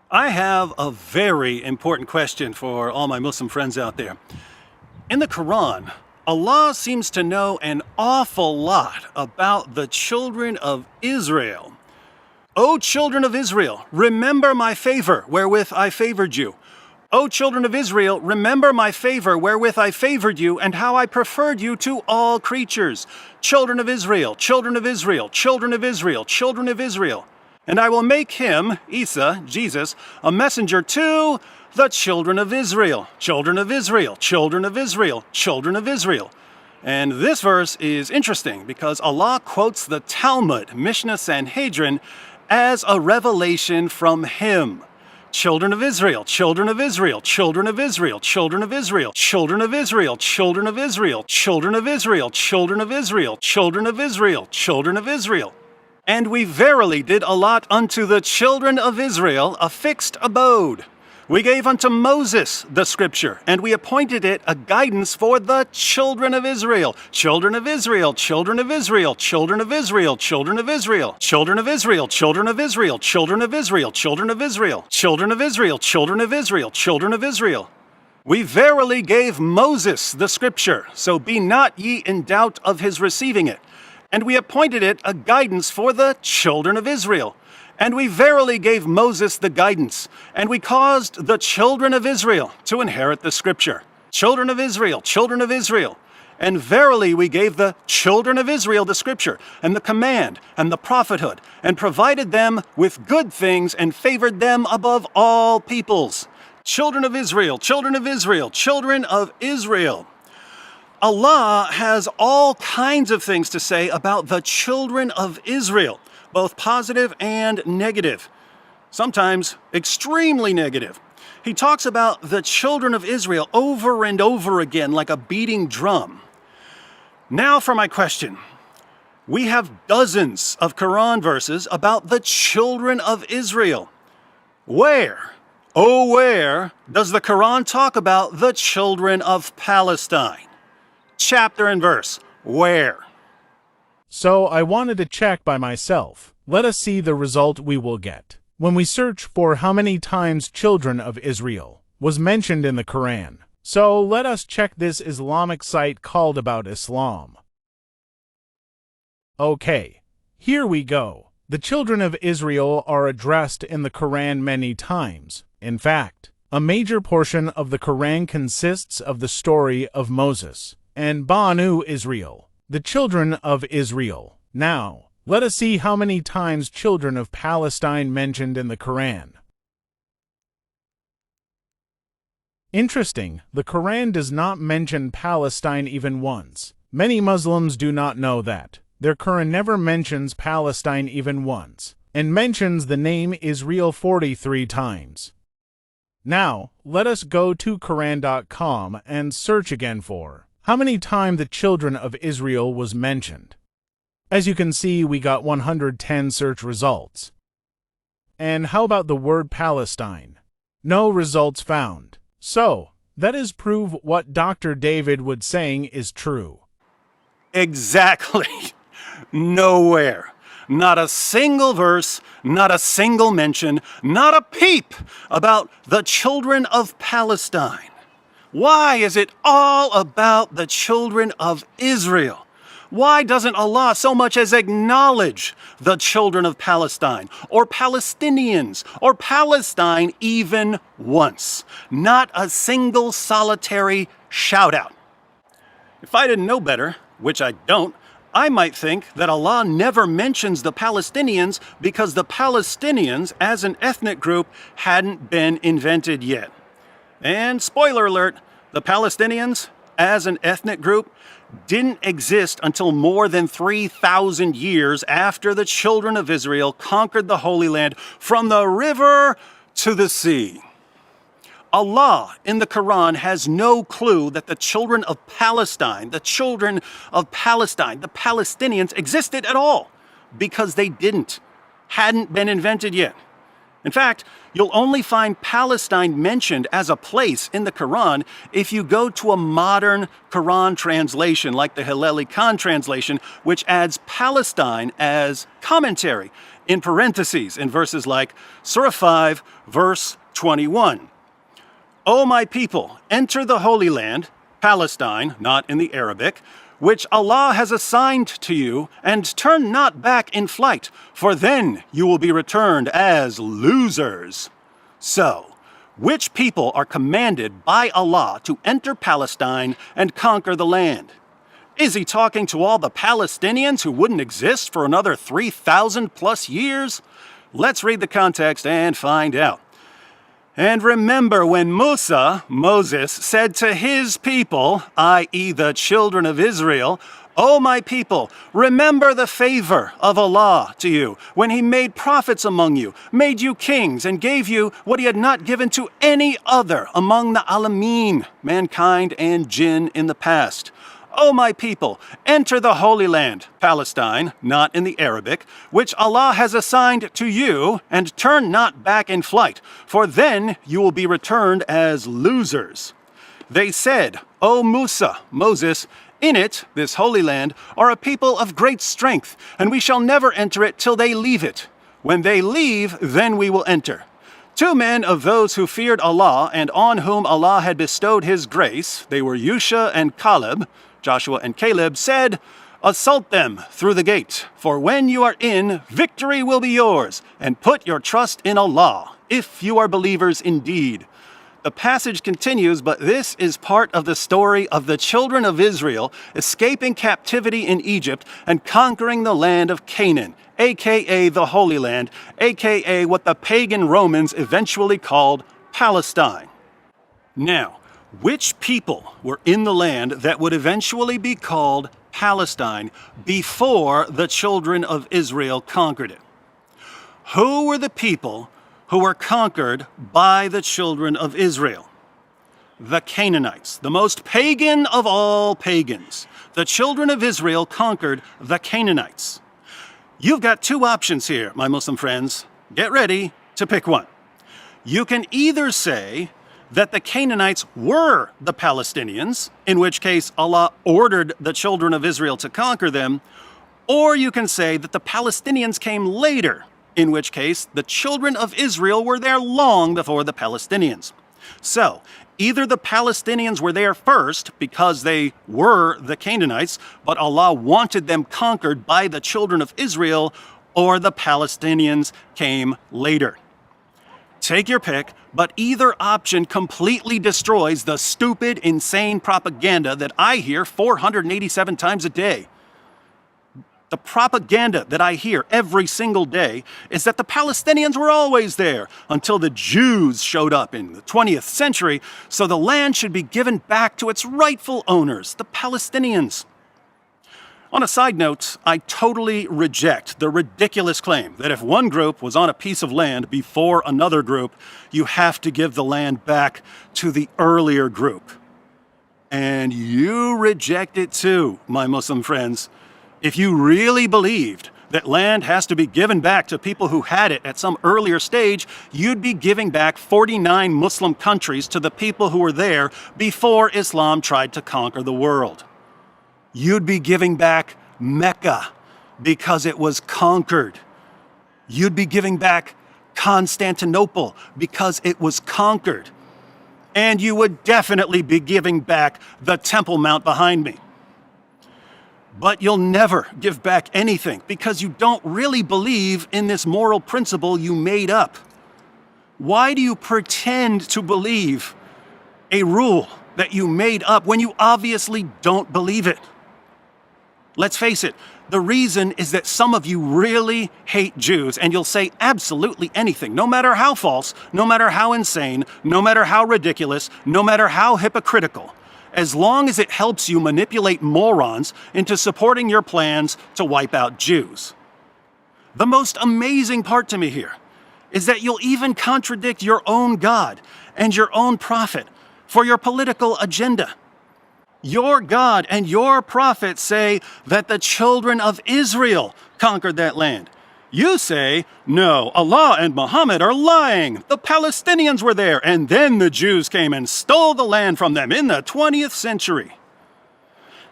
I have a very important question for all my Muslim friends out there. In the Quran, Allah seems to know an awful lot about the children of Israel. O children of Israel, remember my favor wherewith I favored you. O children of Israel, remember my favor wherewith I favored you and how I preferred you to all creatures. Children of Israel, children of Israel, children of Israel, children of Israel. And I will make him, Isa, Jesus, a messenger to the children of Israel. Children of Israel, children of Israel, children of Israel. And this verse is interesting because Allah quotes the Talmud, Mishnah Sanhedrin, as a revelation from him. Children of Israel, children of Israel, children of Israel, children of Israel, children of Israel, children of Israel, children of Israel, children of Israel, children of Israel, children of Israel. And we verily did allot unto the children of Israel a fixed abode. We gave unto Moses the scripture, and we appointed it a guidance for the children of Israel. Children of Israel, children of Israel, children of Israel, children of Israel, children of Israel, children of Israel, children of Israel, children of Israel, children of Israel, children of Israel, children of Israel. We verily gave Moses the scripture, so be not ye in doubt of his receiving it. And we appointed it a guidance for the children of Israel. And we verily gave Moses the guidance, and we caused the children of Israel to inherit the scripture. Children of Israel, children of Israel. And verily we gave the children of Israel the scripture, and the command, and the prophethood, and provided them with good things, and favored them above all peoples. Children of Israel, children of Israel, children of Israel. Allah has all kinds of things to say about the children of Israel, both positive and negative, sometimes extremely negative. He talks about the children of Israel over and over again like a beating drum. Now for my question. We have dozens of Quran verses about the children of Israel. Where, oh where, does the Quran talk about the children of Palestine? Chapter and verse, where? So I wanted to check by myself. Let us see the result we will get when we search for how many times children of Israel was mentioned in the Quran. So let us check this Islamic site called About Islam. Okay, here we go. The children of Israel are addressed in the Quran many times. In fact, a major portion of the Quran consists of the story of Moses and Banu Israel, the children of Israel. Now, let us see how many times children of Palestine mentioned in the Quran. Interesting, the Quran does not mention Palestine even once. Many Muslims do not know that. Their Quran never mentions Palestine even once, and mentions the name Israel 43 times. Now, let us go to Quran.com and search again for how many times the children of Israel was mentioned. As you can see, we got 110 search results. And how about the word Palestine? No results found. So, that is proof what Dr. David was saying is true. Exactly. Nowhere. Not a single verse, not a single mention, not a peep about the children of Palestine. Why is it all about the children of Israel? Why doesn't Allah so much as acknowledge the children of Palestine, or Palestinians, or Palestine even once? Not a single solitary shout out. If I didn't know better, which I don't, I might think that Allah never mentions the Palestinians because the Palestinians as an ethnic group hadn't been invented yet. And spoiler alert, the Palestinians as an ethnic group didn't exist until more than 3,000 years after the children of Israel conquered the Holy Land from the river to the sea. Allah in the Quran has no clue that the children of Palestine, the Palestinians existed at all, because they hadn't been invented yet. In fact, you'll only find Palestine mentioned as a place in the Quran if you go to a modern Quran translation like the Hilleli Khan translation, which adds Palestine as commentary in parentheses in verses like Surah 5, verse 21. O my people, enter the Holy Land, Palestine, not in the Arabic, which Allah has assigned to you, and turn not back in flight, for then you will be returned as losers. So, which people are commanded by Allah to enter Palestine and conquer the land? Is he talking to all the Palestinians who wouldn't exist for another 3,000 plus years? Let's read the context and find out. And remember when Moses, said to his people, i.e. the children of Israel, O my people, remember the favor of Allah to you, when he made prophets among you, made you kings, and gave you what he had not given to any other among the Alameen, mankind and jinn in the past. O my people, enter the Holy Land, Palestine, not in the Arabic, which Allah has assigned to you, and turn not back in flight, for then you will be returned as losers. They said, O Musa, Moses, in it, this Holy Land, are a people of great strength, and we shall never enter it till they leave it. When they leave, then we will enter. 2 men of those who feared Allah and on whom Allah had bestowed his grace, they were Yusha and Caleb, Joshua and Caleb, said, Assault them through the gate, for when you are in, victory will be yours, and put your trust in Allah, if you are believers indeed. The passage continues, but this is part of the story of the children of Israel escaping captivity in Egypt and conquering the land of Canaan, aka the Holy Land, aka what the pagan Romans eventually called Palestine. Now, which people were in the land that would eventually be called Palestine before the children of Israel conquered it? Who were the people who were conquered by the children of Israel? The Canaanites, the most pagan of all pagans. The children of Israel conquered the Canaanites. You've got 2 options here, my Muslim friends. Get ready to pick one. You can either say that the Canaanites were the Palestinians, in which case Allah ordered the children of Israel to conquer them, or you can say that the Palestinians came later, in which case the children of Israel were there long before the Palestinians. So, either the Palestinians were there first because they were the Canaanites, but Allah wanted them conquered by the children of Israel, or the Palestinians came later. Take your pick, but either option completely destroys the stupid, insane propaganda that I hear 487 times a day. The propaganda that I hear every single day is that the Palestinians were always there until the Jews showed up in the 20th century, so the land should be given back to its rightful owners, the Palestinians. On a side note, I totally reject the ridiculous claim that if one group was on a piece of land before another group, you have to give the land back to the earlier group. And you reject it too, my Muslim friends. If you really believed that land has to be given back to people who had it at some earlier stage, you'd be giving back 49 Muslim countries to the people who were there before Islam tried to conquer the world. You'd be giving back Mecca because it was conquered. You'd be giving back Constantinople because it was conquered. And you would definitely be giving back the Temple Mount behind me. But you'll never give back anything because you don't really believe in this moral principle you made up. Why do you pretend to believe a rule that you made up when you obviously don't believe it? Let's face it, the reason is that some of you really hate Jews, and you'll say absolutely anything, no matter how false, no matter how insane, no matter how ridiculous, no matter how hypocritical, as long as it helps you manipulate morons into supporting your plans to wipe out Jews. The most amazing part to me here is that you'll even contradict your own God and your own prophet for your political agenda. Your God and your prophet say that the children of Israel conquered that land. You say, no, Allah and Muhammad are lying. The Palestinians were there, and then the Jews came and stole the land from them in the 20th century.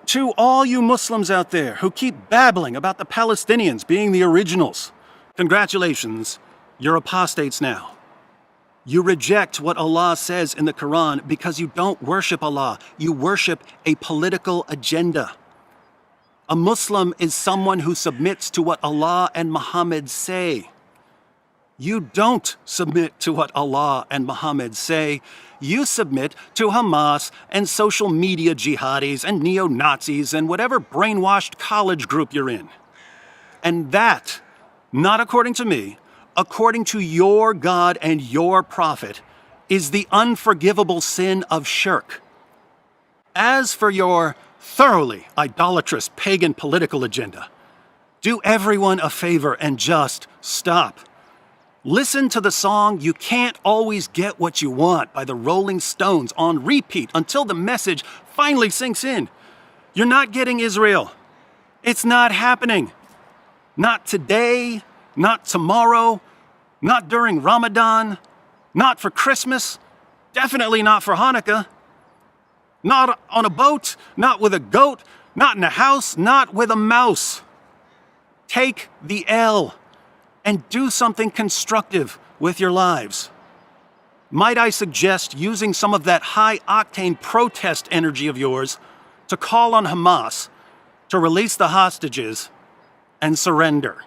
To all you Muslims out there who keep babbling about the Palestinians being the originals, congratulations, you're apostates now. You reject what Allah says in the Quran because you don't worship Allah. You worship a political agenda. A Muslim is someone who submits to what Allah and Muhammad say. You don't submit to what Allah and Muhammad say. You submit to Hamas and social media jihadis and neo-Nazis and whatever brainwashed college group you're in. And that, not according to me, according to your God and your prophet, is the unforgivable sin of shirk. As for your thoroughly idolatrous pagan political agenda, do everyone a favor and just stop. Listen to the song You Can't Always Get What You Want by the Rolling Stones on repeat until the message finally sinks in. You're not getting Israel. It's not happening. Not today, not tomorrow, not during Ramadan, not for Christmas, definitely not for Hanukkah. Not on a boat, not with a goat, not in a house, not with a mouse. Take the L and do something constructive with your lives. Might I suggest using some of that high-octane protest energy of yours to call on Hamas to release the hostages and surrender?